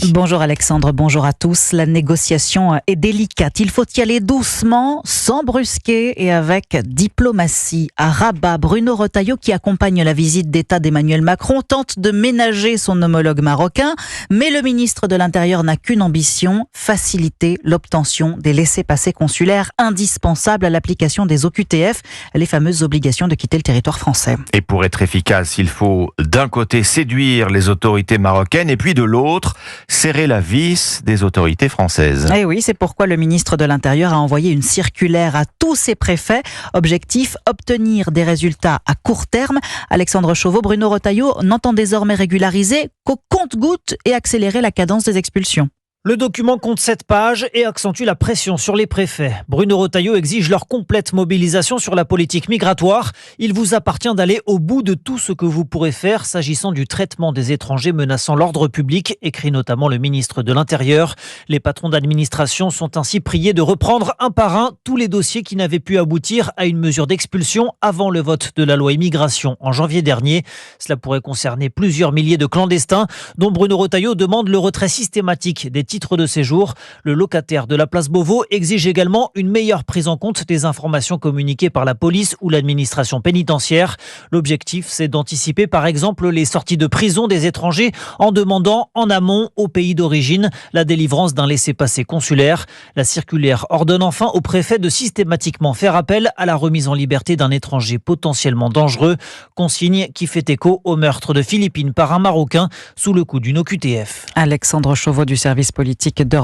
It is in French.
Bonjour Alexandre, bonjour à tous. La négociation est délicate. Il faut y aller doucement, sans brusquer et avec diplomatie. À Rabat, Bruno Retailleau, qui accompagne la visite d'État d'Emmanuel Macron, tente de ménager son homologue marocain. Mais le ministre de l'Intérieur n'a qu'une ambition, faciliter l'obtention des laissez-passer consulaires indispensables à l'application des OQTF, les fameuses obligations de quitter le territoire français. Et pour être efficace, il faut d'un côté séduire les autorités marocaines et puis de l'autre, serrer la vis des autorités françaises. Et oui, c'est pourquoi le ministre de l'Intérieur a envoyé une circulaire à tous ses préfets. Objectif, obtenir des résultats à court terme. Alexandre Chauveau, Bruno Retailleau n'entend désormais régulariser qu'au compte-gouttes et accélérer la cadence des expulsions. Le document compte 7 pages et accentue la pression sur les préfets. Bruno Retailleau exige leur complète mobilisation sur la politique migratoire. Il vous appartient d'aller au bout de tout ce que vous pourrez faire s'agissant du traitement des étrangers menaçant l'ordre public, écrit notamment le ministre de l'Intérieur. Les patrons d'administration sont ainsi priés de reprendre un par un tous les dossiers qui n'avaient pu aboutir à une mesure d'expulsion avant le vote de la loi immigration en janvier dernier. Cela pourrait concerner plusieurs milliers de clandestins dont Bruno Retailleau demande le retrait systématique des titre de séjour. Le locataire de la place Beauvau exige également une meilleure prise en compte des informations communiquées par la police ou l'administration pénitentiaire. L'objectif, c'est d'anticiper par exemple les sorties de prison des étrangers en demandant en amont au pays d'origine la délivrance d'un laissez-passer consulaire. La circulaire ordonne enfin au préfet de systématiquement faire appel à la remise en liberté d'un étranger potentiellement dangereux. Consigne qui fait écho au meurtre de Philippine par un Marocain sous le coup d'une OQTF. Alexandre Chauveau du service politique d'Europe.